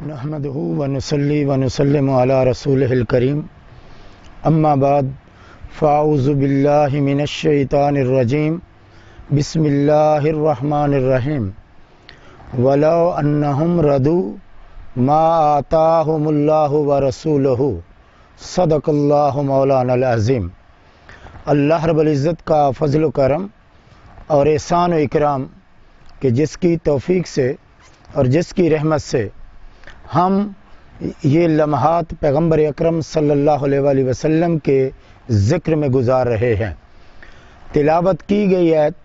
نحمده ونصلي ونسلم على رسوله الكريم اما بعد فاعوذ بالله من الشیطان الرجیم بسم اللہ الرحمن الرحیم ولو انہم ردوا ما آتاہم اللہ ورسولہ صدق اللہ مولانا العظیم۔ اللہ رب العزت کا فضل و کرم اور احسان و اکرام کہ جس کی توفیق سے اور جس کی رحمت سے ہم یہ لمحات پیغمبر اکرم صلی اللہ علیہ وآلہ وسلم کے ذکر میں گزار رہے ہیں۔ تلاوت کی گئی آیت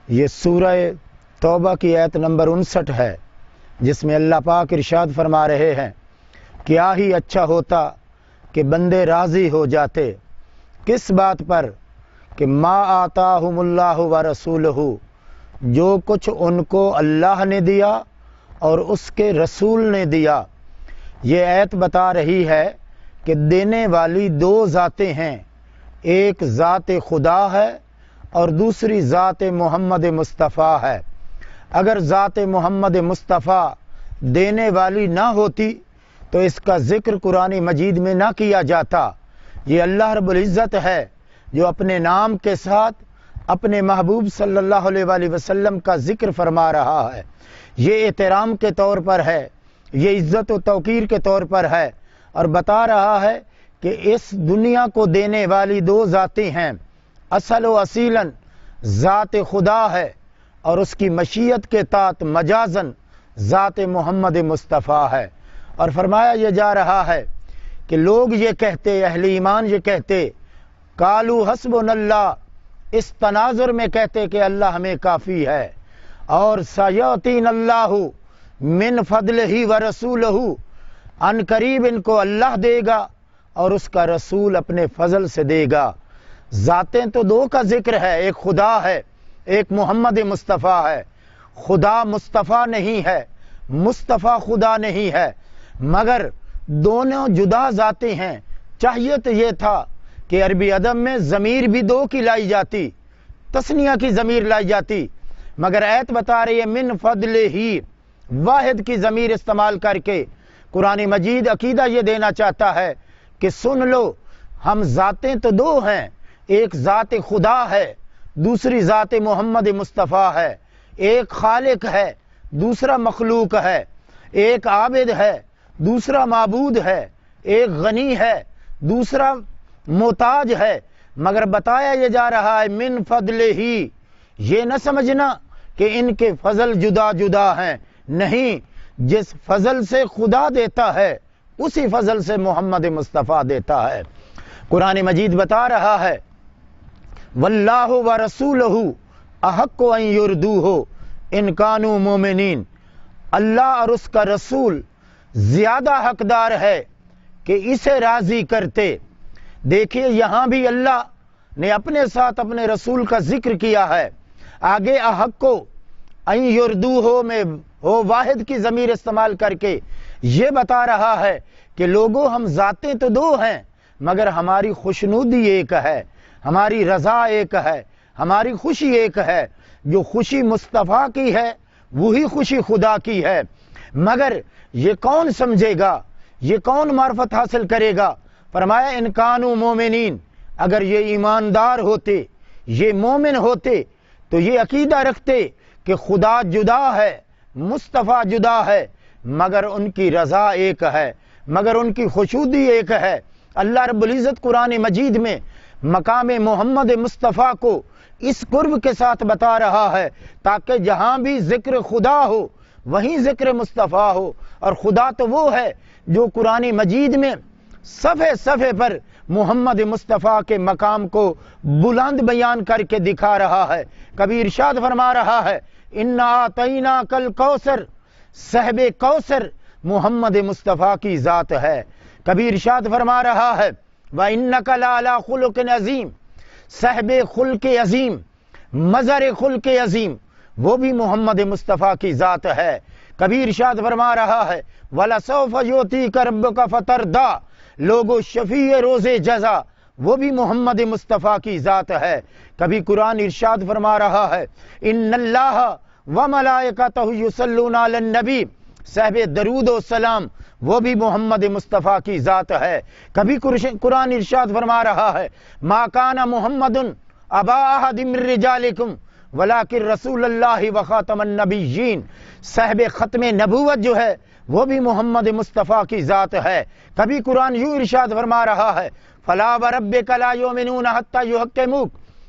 یہ سورہ توبہ کی آیت نمبر 59 ہے، جس میں اللہ پاک ارشاد فرما رہے ہیں، کیا ہی اچھا ہوتا کہ بندے راضی ہو جاتے کس بات پر کہ ما آتاہم اللہ ورسولہ، جو کچھ ان کو اللہ نے دیا اور اس کے رسول نے دیا۔ یہ آیت بتا رہی ہے کہ دینے والی دو ذاتیں ہیں، ایک ذات خدا ہے اور دوسری ذات محمد مصطفیٰ ہے۔ اگر ذات محمد مصطفیٰ دینے والی نہ ہوتی تو اس کا ذکر قرآن مجید میں نہ کیا جاتا۔ یہ اللہ رب العزت ہے جو اپنے نام کے ساتھ اپنے محبوب صلی اللہ علیہ وآلہ وسلم کا ذکر فرما رہا ہے۔ یہ احترام کے طور پر ہے، یہ عزت و توقیر کے طور پر ہے، اور بتا رہا ہے کہ اس دنیا کو دینے والی دو ذاتیں ہیں، اصل و اصیلاً ذات خدا ہے اور اس کی مشیت کے تحت مجازاً ذات محمد مصطفیٰ ہے۔ اور فرمایا یہ جا رہا ہے کہ لوگ یہ کہتے، اہل ایمان یہ کہتے، قالو حسبنا اللہ، اس تناظر میں کہتے کہ اللہ ہمیں کافی ہے، اور سیعطین اللہ من فضلہ ورسولہ، ان قریب ان کو اللہ دے گا اور اس کا رسول اپنے فضل سے دے گا۔ ذاتیں تو دو کا ذکر ہے، ایک خدا ہے، ایک محمد مصطفیٰ ہے۔ خدا مصطفیٰ نہیں ہے، مصطفیٰ خدا نہیں ہے، مگر دونوں جدا ذاتیں ہیں۔ چاہیے تو یہ تھا کہ عربی ادب میں ضمیر بھی دو کی لائی جاتی، تثنیہ کی ضمیر لائی جاتی، مگر آیت بتا رہی ہے من فضلہ ہی، واحد کی ضمیر استعمال کر کے قرآن مجید عقیدہ یہ دینا چاہتا ہے کہ سن لو، ہم ذاتیں تو دو ہیں، ایک ذات خدا ہے، دوسری ذات محمد مصطفیٰ ہے، ایک خالق ہے، دوسرا مخلوق ہے، ایک عابد ہے، دوسرا معبود ہے، ایک غنی ہے، دوسرا محتاج ہے، مگر بتایا یہ جا رہا ہے من فضلہ ہی۔ یہ نہ سمجھنا کہ ان کے فضل جدا جدا ہیں، نہیں، جس فضل سے خدا دیتا ہے اسی فضل سے محمد مصطفیٰ دیتا ہے۔ قرآن مجید بتا رہا ہے واللہ ورسولہ احق ان یردوہ ان کانوا مومنین، اللہ اور اس کا رسول زیادہ حقدار ہے کہ اسے راضی کرتے۔ دیکھیے یہاں بھی اللہ نے اپنے ساتھ اپنے رسول کا ذکر کیا ہے، آگے احق کو ان یردوہ میں ہو واحد کی ضمیر استعمال کر کے یہ بتا رہا ہے کہ لوگوں ہم ذاتیں تو دو ہیں مگر ہماری خوشنودی ایک ہے، ہماری رضا ایک ہے، ہماری خوشی ایک ہے۔ جو خوشی مصطفیٰ کی ہے وہی خوشی خدا کی ہے، مگر یہ کون سمجھے گا، یہ کون معرفت حاصل کرے گا؟ فرمایا ان کانوا مومنین، اگر یہ ایماندار ہوتے، یہ مومن ہوتے تو یہ عقیدہ رکھتے کہ خدا جدا ہے، مصطفیٰ جدا ہے، مگر ان کی رضا ایک ہے، مگر ان کی خوشودی ایک ہے۔ اللہ رب العزت قرآن مجید میں مقام محمد مصطفیٰ کو اس قرب کے ساتھ بتا رہا ہے تاکہ جہاں بھی ذکر خدا ہو وہیں ذکر مصطفیٰ ہو، اور خدا تو وہ ہے جو قرآن مجید میں صفحے صفحے پر محمد مصطفیٰ کے مقام کو بلند بیان کر کے دکھا رہا ہے۔ کبھی ارشاد فرما رہا ہے انا اعطیناک الکوثر، صاحب کوثر محمد مصطفیٰ کی ذات ہے۔ کبھی ارشاد فرما رہا ہے وَإِنَّكَ لَعَلَىٰ خُلُقٍ عَظِيمٍ، صاحب خلق عظیم، مظہر خلق عظیم، وہ بھی محمد مصطفیٰ کی ذات ہے۔ کبھی ارشاد فرما رہا ہے وَلَسَوْفَ يُعْطِيكَ رَبُّكَ فَتَرْضَىٰ، لوگو شفیع روز جزا، وہ بھی محمد مصطفیٰ کی ذات ہے۔ کبھی قرآن ارشاد فرما رہا ہے ان اللہ وملائکتہ یصلون علی النبی صاحب درود و سلام وہ بھی محمد مصطفیٰ کی ذات ہے۔ کبھی قرآن ارشاد فرما رہا ہے ما کان محمد ابا احد من رجالکم ولکن رسول اللہ وخاتم النبیین، صاحب ختم نبوت جو ہے وہ بھی محمد مصطفیٰ کی ذات ہے۔ کبھی قرآن یوں ارشاد فرما رہا ہے فلا وربک لا یؤمنون حتی یحکموک،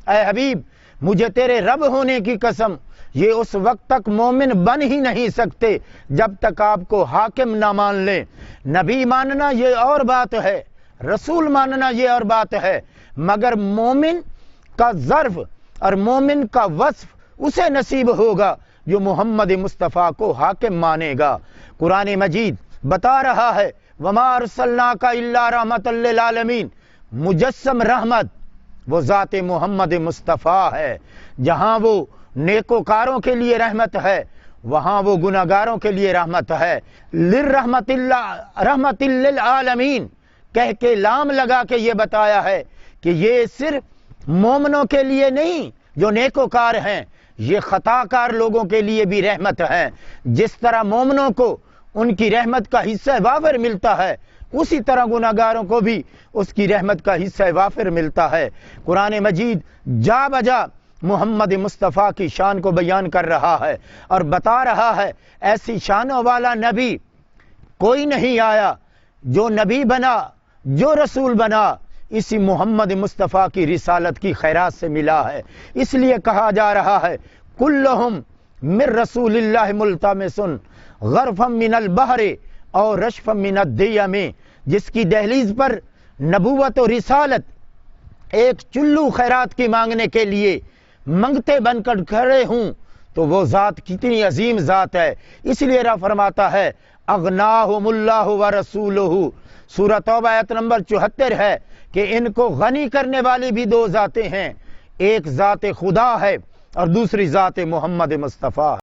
اے حبیب مجھے تیرے رب ہونے کی قسم یہ اس وقت تک مومن بن ہی نہیں سکتے جب تک آپ کو حاکم نہ مان لیں۔ نبی ماننا یہ اور بات ہے، رسول ماننا یہ اور بات ہے، مگر مومن کا ظرف اور مومن کا وصف اسے نصیب ہوگا جو محمد مصطفیٰ کو حاکم مانے گا۔ قرآن مجید بتا رہا ہے وما ارسلناک الا رحمۃ للعالمین، مجسم رحمت وہ ذات محمد مصطفیٰ ہے۔ جہاں وہ نیکوکاروں کے لیے رحمت ہے وہاں وہ گناہگاروں کے لیے رحمت ہے۔ رحمت للعالمین کہہ کے لام لگا کے یہ بتایا ہے کہ یہ صرف مومنوں کے لیے نہیں جو نیکوکار ہیں، یہ خطا کار لوگوں کے لیے بھی رحمت ہے۔ جس طرح مومنوں کو ان کی رحمت کا حصہ وافر ملتا ہے اسی طرح گناہگاروں کو بھی اس کی رحمت کا حصہ وافر ملتا ہے۔ قرآن مجید جا بجا محمد مصطفیٰ کی شان کو بیان کر رہا ہے اور بتا رہا ہے ایسی شانوں والا نبی کوئی نہیں آیا، جو نبی بنا جو رسول بنا اسی محمد مصطفیٰ کی رسالت کی خیرات سے ملا ہے۔ اس لیے کہا جا رہا ہے کلہم من رسول اللہ ملتمس غرفا من البحر اور رشفا من الدیم، جس کی دہلیز پر نبوت و رسالت ایک چلو خیرات کی مانگنے کے لیے منگتے بن کر کھڑے ہوں تو وہ ذات کتنی عظیم ذات ہے۔ اس لیے رب فرماتا ہے اغناہم اللہ ورسولہ، سورہ توبہ آیت نمبر 74 ہے کہ ان کو غنی کرنے والی بھی دو ذاتیں ہیں، ایک ذات خدا ہے اور دوسری ذات محمد مصطفیٰ۔